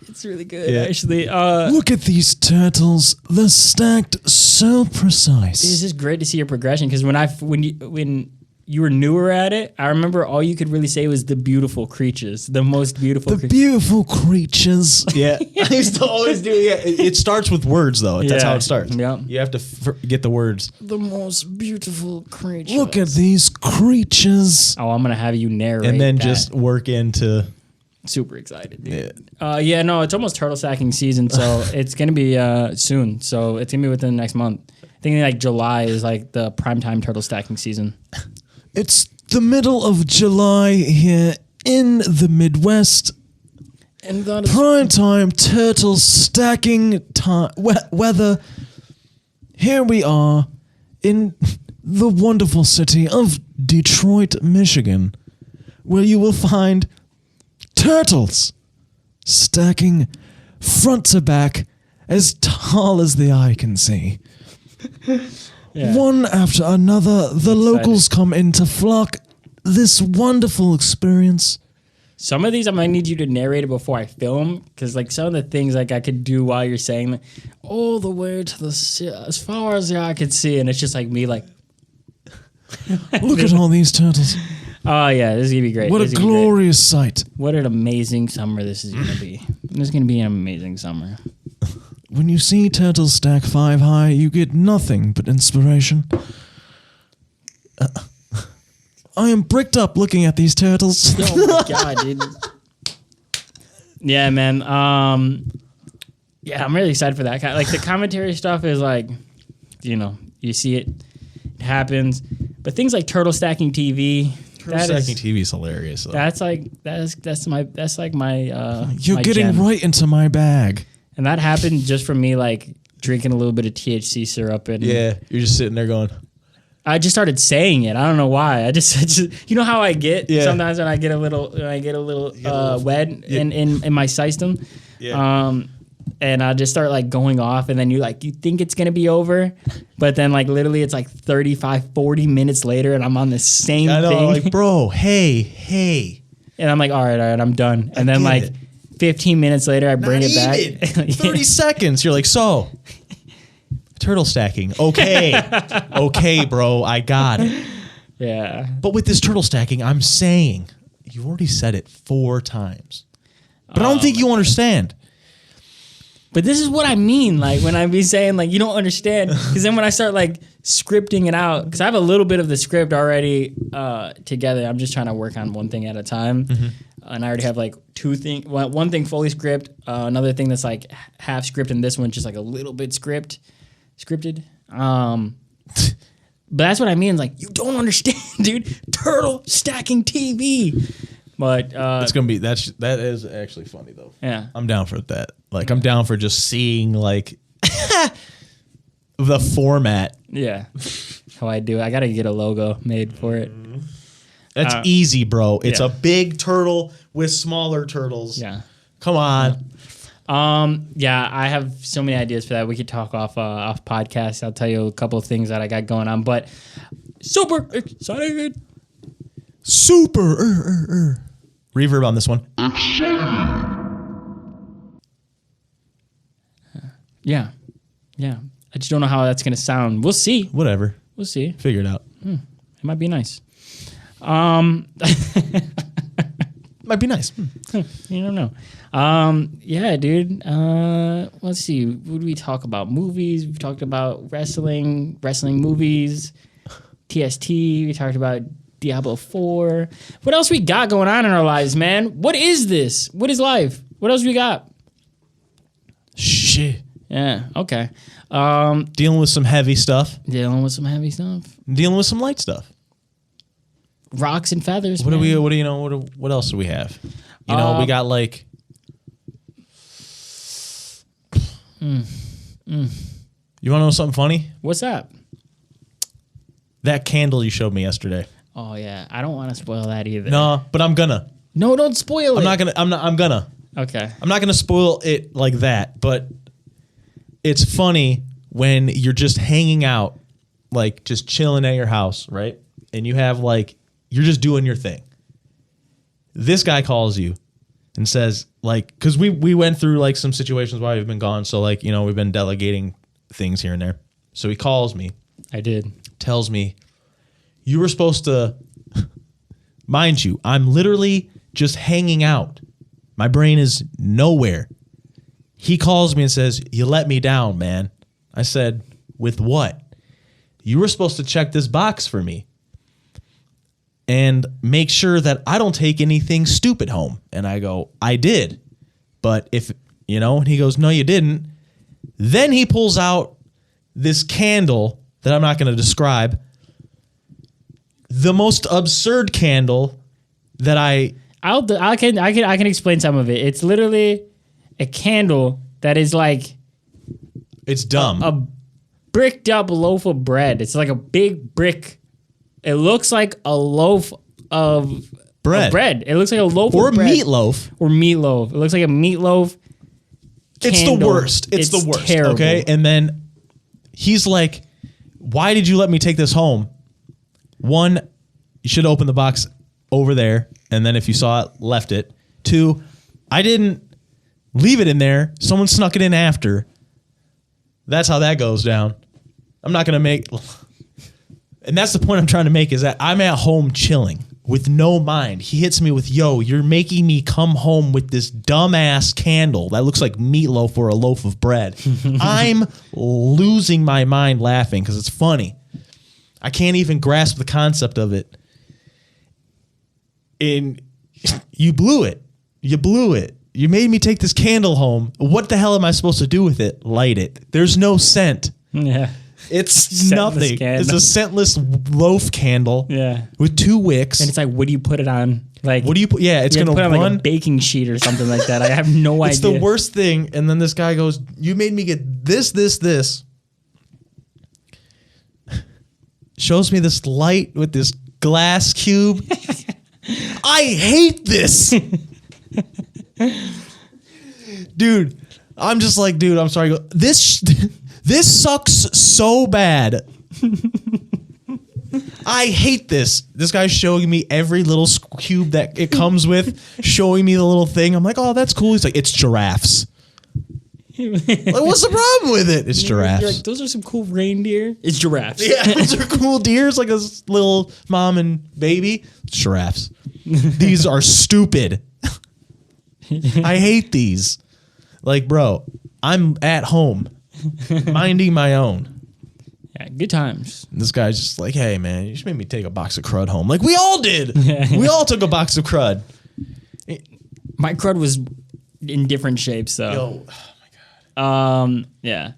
It's really good, actually. Look at these turtles; they're stacked so precise. It's just great to see your progression. Because when you were newer at it, I remember all you could really say was the beautiful creatures, the most beautiful. Beautiful creatures. Yeah, I used to always do. Yeah, it starts with words though. That's how it starts. Yeah, you have to get the words. The most beautiful creatures. Look at these creatures. Oh, I'm gonna have you narrate, and then that. Just work into. Super excited, dude. No, it's almost turtle stacking season, so it's gonna be soon. So it's gonna be within the next month. I think like July is like the primetime turtle stacking season. It's the middle of July here in the Midwest. And primetime turtle stacking time weather. Here we are in the wonderful city of Detroit, Michigan, where you will find turtles stacking front to back as tall as the eye can see. Yeah. One after another, the locals come in to flock this wonderful experience. Some of these I might need you to narrate it before I film, because like some of the things like I could do while you're saying like, all the way to as far as the eye could see, and it's just like me like look at all these turtles. Oh yeah, this is gonna be great. What This a is gonna be great. glorious sight. What an amazing summer this is gonna be. This is gonna be an amazing summer. When you see turtles stack 5 high, you get nothing but inspiration. I am bricked up looking at these turtles. Oh my god, dude. Yeah, man. Yeah, I'm really excited for that. Like the commentary stuff is like, you see it happens, but things like turtle stacking TV. Turtle stacking TV is hilarious. Though. That's like my. You're my getting gem. right into my bag. And that happened just from me like drinking a little bit of THC syrup and Yeah, you're just sitting there going. I just started saying it. I don't know why. I just you know how I get sometimes when I get a little wed in my system. Yeah. And I just start like going off, and then you think it's gonna be over, but then like literally it's like 40 minutes later, and I'm on the same thing. Like, bro, hey. And I'm like, all right, I'm done. And then like 15 minutes later, I bring it back. 30 seconds. You're like, so turtle stacking. Okay, bro, I got it. Yeah. But with this turtle stacking, I'm saying you've already said it 4 times, but I don't think you understand. But this is what I mean, like when I be saying like you don't understand, because then when I start like scripting it out, because I have a little bit of the script already together. I'm just trying to work on one thing at a time, and I already have like 2 things. One thing fully script, another thing that's like half script, and this one just like a little bit scripted. But that's what I mean. Like you don't understand, dude. Turtle stacking TV. But It's gonna be that is actually funny though. Yeah, I'm down for that. Like I'm down for just seeing like the format. yeah. How I do. I gotta get a logo made for it. That's easy, bro. It's a big turtle with smaller turtles. Yeah. Come on. Yeah, I have so many ideas for that. We could talk off podcast. I'll tell you a couple of things that I got going on, but super excited. Super. Reverb on this one. Yeah. I just don't know how that's gonna sound. We'll see. Whatever. We'll see. Figure it out. It might be nice. Might be nice. You don't know. Yeah, dude. Let's see. What did we talk about? Movies. We talked about wrestling movies, TST. We talked about Diablo 4. What else we got going on in our lives, man? What is this? What is life? What else we got? Shit. Yeah. Okay. Dealing with some heavy stuff. Dealing with some heavy stuff. Dealing with some light stuff. Rocks and feathers. What man. what else do we have? We got like You want to know something funny? What's that? That candle you showed me yesterday. Oh yeah, I don't want to spoil that either. No, but I'm gonna. No, don't spoil it. I'm gonna. Okay. I'm not gonna spoil it like that, but it's funny when you're just hanging out, like just chilling at your house, right? And you have like you're just doing your thing. This guy calls you and says, like, because we went through like some situations while we've been gone, so like we've been delegating things here and there. So he calls me. I did. Tells me, you were supposed to, mind you, I'm literally just hanging out. My brain is nowhere. He calls me and says, you let me down, man. I said, with what? You were supposed to check this box for me and make sure that I don't take anything stupid home. And I go, I did. But if, and he goes, no, you didn't. Then he pulls out this candle that I'm not going to describe. The most absurd candle that I can explain some of it. It's literally a candle that is like it's dumb. A bricked up loaf of bread. It's like a big brick. It looks like a loaf of bread. It looks like a loaf of bread. Meatloaf. Or meatloaf. It looks like a meatloaf. It's the worst. It's the worst. Terrible. Okay. And then he's like, why did you let me take this home? One, you should open the box over there. And then if you saw it, left it. 2, I didn't leave it in there. Someone snuck it in after. That's how that goes down. I'm not going to make... And that's the point I'm trying to make, is that I'm at home chilling with no mind. He hits me with, yo, you're making me come home with this dumbass candle that looks like meatloaf or a loaf of bread. I'm losing my mind laughing because it's funny. I can't even grasp the concept of it. And you blew it. You blew it. You made me take this candle home. What the hell am I supposed to do with it? Light it. There's no scent. Yeah. It's Scentless nothing. candle. It's a scentless loaf candle. Yeah. With 2 wicks. And it's like, what do you put it on? Like, What do you put? Yeah, it's you going have to put it on run. like a baking sheet or something like that. I have no It's idea. the worst thing. And then this guy goes, you made me get this. Shows me this light with this glass cube. I hate this. Dude, I'm just like, dude, I'm sorry. This sucks so bad. I hate this. This guy's showing me every little cube that it comes with, showing me the little thing. I'm like, oh, that's cool. He's like, it's giraffes. Like, what's the problem with it? It's giraffes. You're like, those are some cool reindeer. It's giraffes. Yeah, those are cool deers, like a little mom and baby. It's giraffes. These are stupid. I hate these. Like, bro, I'm at home, minding my own. Yeah, good times. And this guy's just like, hey, man, you just made me take a box of crud home. Like, we all did. We all took a box of crud. My crud was in different shapes, though. Yo, Yeah.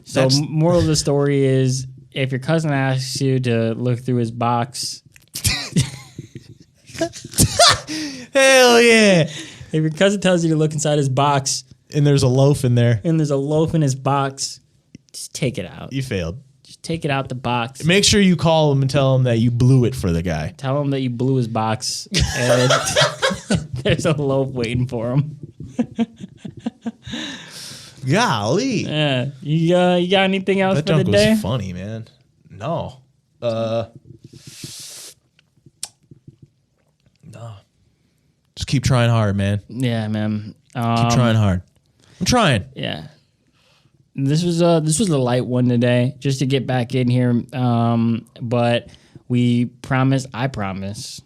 So moral of the story is, if your cousin asks you to look through his box, hell yeah. if your cousin tells you to look inside his box And there's a loaf in there. and there's a loaf in his box, just take it out. You failed. Just take it out the box. Make sure you call him and tell him that you blew it for the guy. Tell him that you blew his box and there's a loaf waiting for him. Golly. Yeah. You got anything else That for the junk day? was funny, man. No. No. Just keep trying hard, man. Yeah, man. Keep trying hard. I'm trying. Yeah. This was a light one today, just to get back in here. But I promise.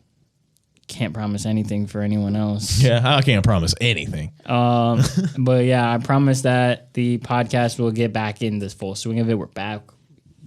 Can't promise anything for anyone else. Yeah, I can't promise anything. But yeah, I promise that the podcast will get back in this full swing of it. We're back.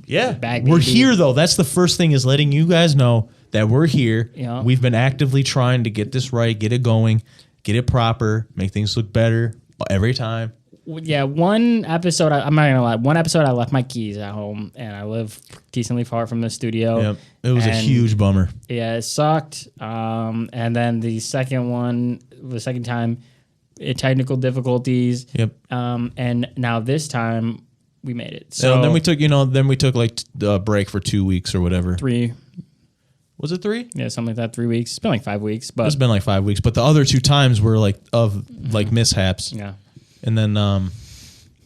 Yeah. Back, We're baby. here, though. That's the first thing, is letting you guys know that we're here. Yeah. We've been actively trying to get this right, get it going, get it proper, make things look better every time. Yeah, one episode, I'm not going to lie. One episode, I left my keys at home, and I live decently far from the studio. Yep. It was a And huge bummer. Yeah, it sucked. And then the second time, technical difficulties. Yep. And now this time, we made it. So So then we took like a break for 2 weeks or whatever. 3, Was it 3? yeah, something like that. 3 weeks. It's been like 5 weeks, but It's been like 5 weeks, but the other 2 times were like mishaps. yeah. And then,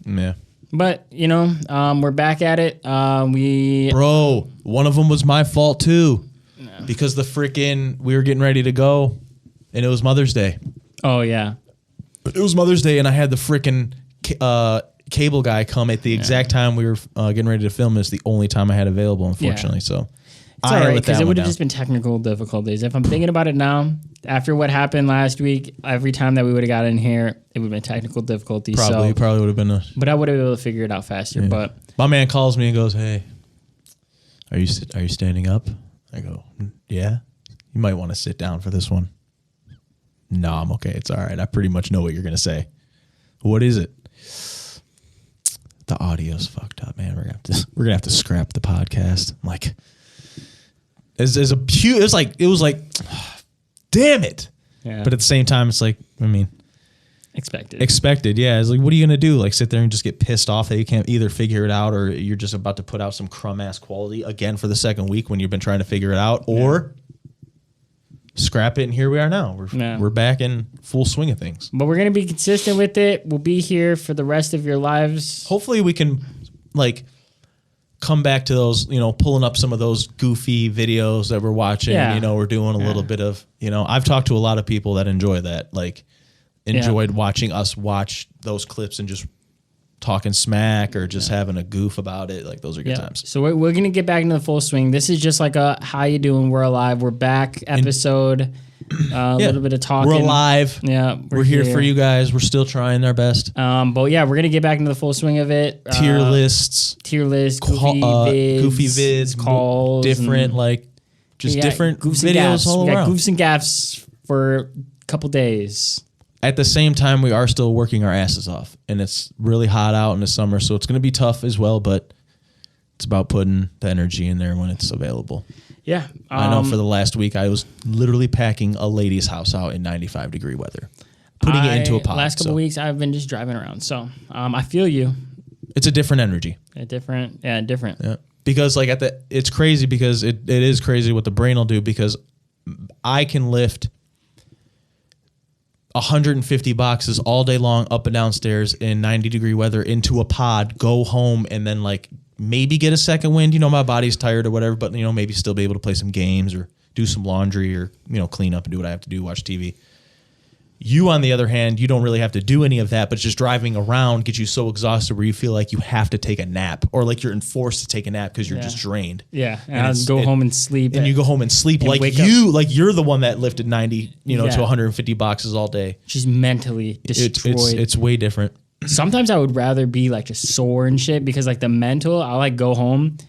yeah. But we're back at it. Bro, one of them was my fault too, because we were getting ready to go, and it was Mother's Day. Oh yeah. It was Mother's Day, and I had the freaking cable guy come at the exact time we were getting ready to film. It's the only time I had available, unfortunately. So It's all right, because it would have just been technical difficulties. If I'm thinking about it now, after what happened last week, every time that we would have got in here, it would have been technical difficulties. probably would have been But I would have been able to figure it out faster. Yeah. But My man calls me and goes, "Hey, are you standing up?" I go, "Yeah." "You might want to sit down for this one." "No, I'm okay. It's all right. I pretty much know what you're gonna say." "What is it?" "The audio's fucked up, man. We're gonna have to scrap the podcast." I'm like, it was like, damn it. yeah, But at the same time, it's like, I mean, expected. Yeah. It's like, what are you going to do? Like, sit there and just get pissed off that you can't either figure it out, or you're just about to put out some crumb ass quality again for the second week when you've been trying to figure it out, or scrap it. And here we are now. We're back in full swing of things. But we're going to be consistent with it. We'll be here for the rest of your lives. Hopefully we can like come back to those, pulling up some of those goofy videos that we're watching. Yeah. We're doing a little bit of, I've talked to a lot of people that enjoy that, like enjoyed watching us watch those clips and just talking smack or just having a goof about it. Like those are good times. So we're going to get back into the full swing. This is just like a how you doing? We're alive. We're back episode. A little bit of talking. We're alive. Yeah. We're here for you guys. We're still trying our best. But yeah, we're going to get back into the full swing of it. Tier lists. Goofy vids, calls. Different, like, just different videos all around. Goofs and gaffs for a couple days. At the same time, we are still working our asses off, and it's really hot out in the summer, so it's going to be tough as well, but it's about putting the energy in there when it's available. Yeah. I know for the last week, I was literally packing a lady's house out in 95-degree weather, putting it into a pod. Last couple weeks, I've been just driving around, so I feel you. It's a different energy. Different. Yeah. Because like it's crazy because it is crazy what the brain will do because I can lift 150 boxes all day long up and downstairs in 90-degree weather into a pod, go home, and then like maybe get a second wind. You know, my body's tired or whatever, but you know, maybe still be able to play some games or do some laundry or, you know, clean up and do what I have to do, watch TV. You, on the other hand, you don't really have to do any of that, but just driving around gets you so exhausted where you feel like you have to take a nap or like you're enforced to take a nap because you're just drained. Yeah, and I'll go home and sleep. And you go home and sleep like you're the one that lifted 90, to 150 boxes all day. She's mentally destroyed. It's way different. Sometimes I would rather be like just sore and shit because like the mental, I'll like go home.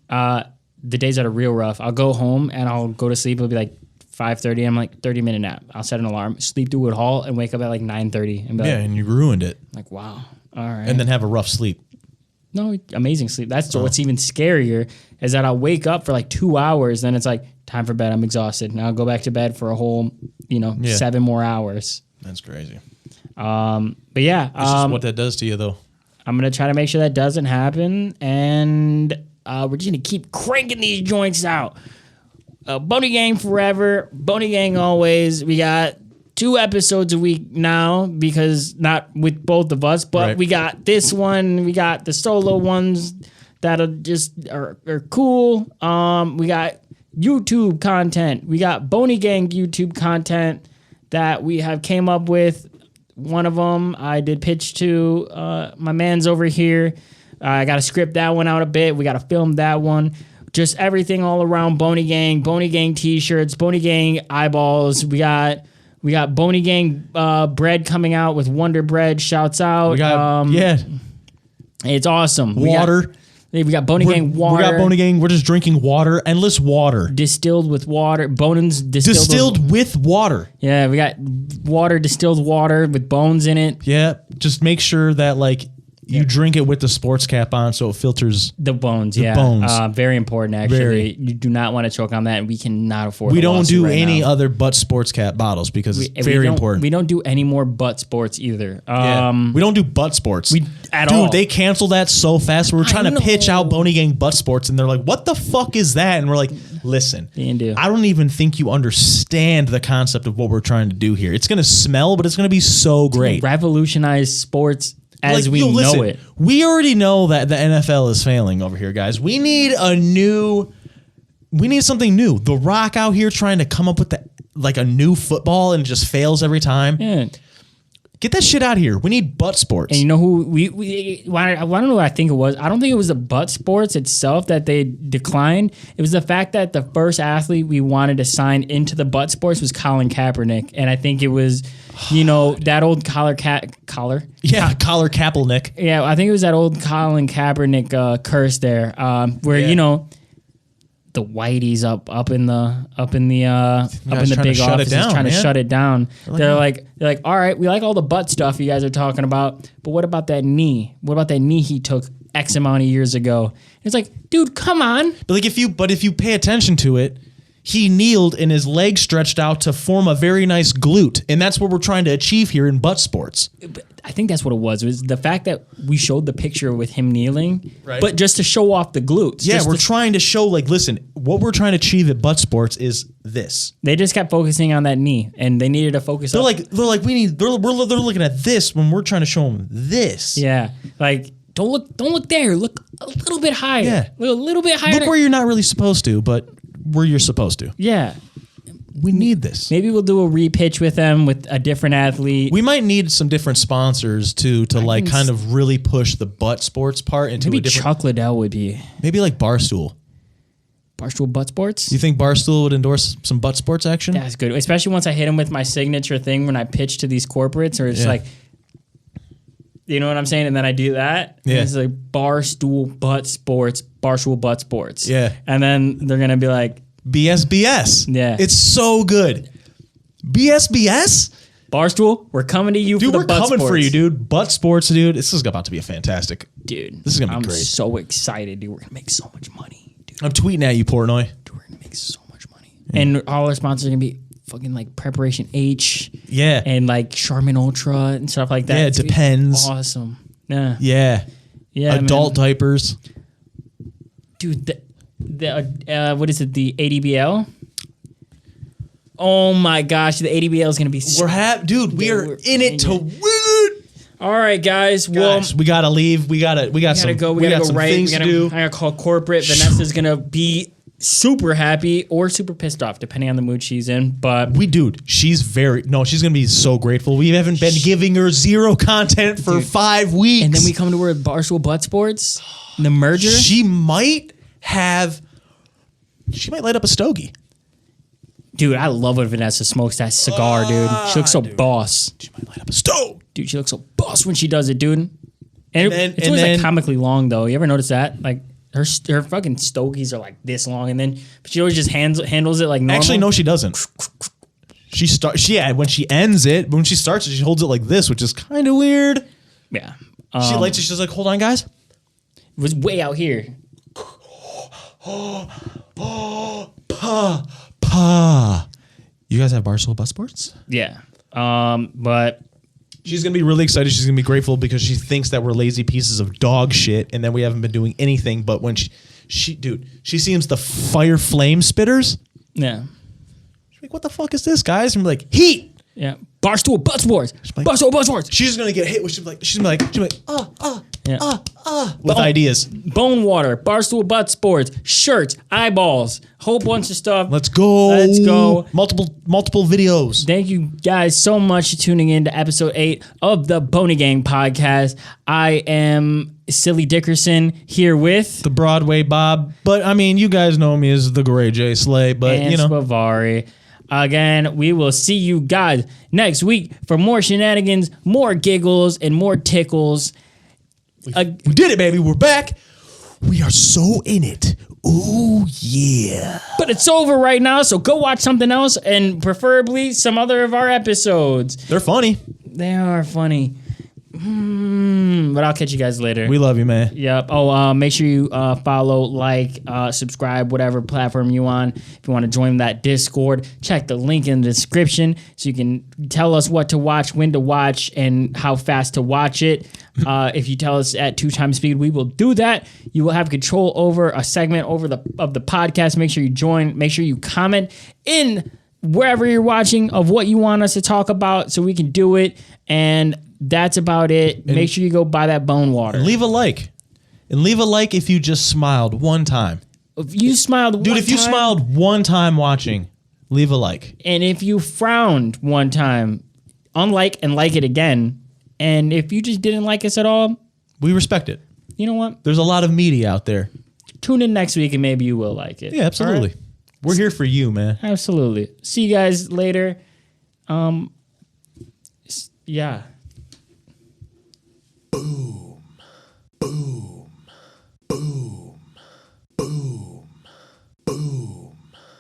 The days that are real rough, I'll go home and I'll go to sleep. It'll be like 5:30. I'm like 30-minute nap. I'll set an alarm, sleep through it all, and wake up at like 9:30. And be and you ruined it. Like wow, all right. And then have a rough sleep. No, amazing sleep. That's what's even scarier is that I'll wake up for like 2 hours, then it's like time for bed. I'm exhausted. Now I'll go back to bed for a whole 7 more hours. That's crazy. But yeah, it's just what that does to you though. I'm gonna try to make sure that doesn't happen, and we're just gonna keep cranking these joints out. Boney Gang forever, Boney Gang always. We got 2 episodes a week now because not with both of us, but we got this one. We got the solo ones that are cool. We got YouTube content. We got Boney Gang YouTube content that we have came up with. One of them I did pitch to my man's over here. I got to script that one out a bit. We got to film that one. Just everything all around Boney Gang t-shirts, Boney Gang eyeballs. We got Boney Gang bread coming out with Wonder Bread. Shouts out. We got, it's awesome. Water. We got Boney Gang water. We got Boney Gang. We're just drinking water, endless water. Distilled with water. Bonen's distilled with water. Yeah, we got distilled water with bones in it. Yeah, just make sure that like you drink it with the sports cap on so it filters the bones. Bones. Very important, actually. You do not want to choke on that, and we cannot afford. We don't do any other but sports cap bottles because it's very important. We don't do any more butt sports either. We don't do butt sports at all. Dude, they canceled that so fast. We were trying to pitch out Boney Gang butt sports, and they're like, "What the fuck is that?" And we're like, "Listen, I don't even think you understand the concept of what we're trying to do here. It's gonna smell, but it's gonna be so great. Revolutionize sports." As we know it. We already know that the NFL is failing over here, guys. We need something new. The Rock out here trying to come up with a new football and it just fails every time. Yeah. Get that shit out of here. We need butt sports. And you know who I don't know what I think it was. I don't think it was the butt sports itself that they declined. It was the fact that the first athlete we wanted to sign into the butt sports was Colin Kaepernick. And I think it was, that old Collar Kaepernick. Yeah, I think it was that old Colin Kaepernick curse there, where the whiteys up in the big office is trying to shut it down. They're like, all right, we like all the butt stuff you guys are talking about, but what about that knee? What about that knee he took X amount of years ago? It's like, dude, come on. But if you pay attention to it, he kneeled and his legs stretched out to form a very nice glute. And that's what we're trying to achieve here in butt sports. I think that's what it was. It was the fact that we showed the picture with him kneeling, but just to show off the glutes. Yeah, we're trying to show, listen, what we're trying to achieve at butt sports is this. They just kept focusing on that knee, and they needed to focus. They're looking at this when we're trying to show them this. Yeah, don't look there. Look a little bit higher. Yeah, a little bit higher. Look where you're not really supposed to, but where you're supposed to. Yeah. We need this. Maybe we'll do a repitch with them with a different athlete. We might need some different sponsors too to like kind of really push the butt sports part into Maybe a different. Chuck Liddell would be Maybe like Barstool. Barstool Butt Sports. Do you think Barstool would endorse some butt sports action? That's good, especially once I hit him with my signature thing when I pitch to these corporates, or it's like, you know what I'm saying, and then I do that. Yeah. And it's like Barstool Butt Sports, Barstool Butt Sports. Yeah. And then they're gonna be like, BS. Yeah. It's so good. BS. Barstool, we're coming to you, Dude, for the we're butt coming sports. for you, dude. Butt sports, dude. This is about to be a fantastic. Dude. This is gonna be I'm great. so excited, dude. We're gonna make so much money, dude. I'm tweeting at you, Portnoy. Dude, we're gonna make so much money. And all our sponsors are gonna be fucking like Preparation H. Yeah. And like Charmin Ultra and stuff like that. Yeah, it It's gonna be depends. Awesome. Yeah. Yeah. Yeah. Adult man. diapers. Dude, what is it? The ADBL? Oh my gosh, the ADBL is gonna be. Dude, we are we're in it to in win. All right, guys. Well, Guys, we gotta leave. We got gotta some. go. We We got gotta go some right. things to do. I gotta call corporate. Vanessa's gonna be super happy or super pissed off, depending on the mood she's in. But She's gonna be so grateful. We haven't been giving her zero content for 5 weeks. and then we come to where Barstool Butt Sports, the merger. She might light up a stogie. Dude, I love when Vanessa smokes that cigar, dude. She looks so boss. She might light up a stove. Dude, she looks so boss when she does it, dude. And it's always then- like comically long, though. You ever notice that? Like her fucking stogies are like this long, and then she always just handles it like normal. Actually, no, she doesn't. When she ends it, when she starts it, she holds it like this, which is kind of weird. Yeah. She lights it. She's like, "Hold on, guys." It was way out here. You guys have Barstool Butt Sports? Yeah. But She's gonna be really excited. She's gonna be grateful because she thinks that we're lazy pieces of dog shit, and then we haven't been doing anything. But when she sees the fire flame spitters. yeah. She's like, "What the fuck is this, guys?" And we're like, "Heat." Yeah. Barstool Butt Sports. like- Barstool Butt Sports. She's gonna get hit. She's gonna be like, Yeah. with ideas. Bone water. Barstool Butt Sports. Shirts. Eyeballs. Whole bunch of stuff. Let's go. Let's go. Multiple videos. Thank you guys so much for tuning in to episode 8 of the Boney Gang podcast. I am Silly Dickerson here with The Broadway Bob, but I mean, you guys know me as the Great JSlay, but and Spavari. Again, we will see you guys next week for more shenanigans, more giggles, and more tickles. we did it, baby. We're back. We are so in it. Ooh, yeah. But it's over right now, so go watch something else and preferably some other of our episodes. They're funny. They are funny. But I'll catch you guys later. We love you, man. Yep. Oh, make sure you follow, like, subscribe, whatever platform you on. If you want to join that Discord, check the link in the description so you can tell us what to watch, when to watch, and how fast to watch it. If you tell us at 2 times speed, we will do that. You will have control over a segment of the podcast. Make sure you join. Make sure you comment in wherever you're watching of what you want us to talk about so we can do it. And that's about it. Make sure you go buy that bone water. Leave a like. And leave a like if you just smiled one time. If you smiled one Dude, if you time, smiled one time watching, leave a like. and if you frowned one time, unlike and like it again. And if you just didn't like us at all, We respect it. you know what? There's a lot of media out there. Tune in next week and maybe you will like it. Yeah, absolutely. All right? We're here for you, man. Absolutely. See you guys later. Yeah.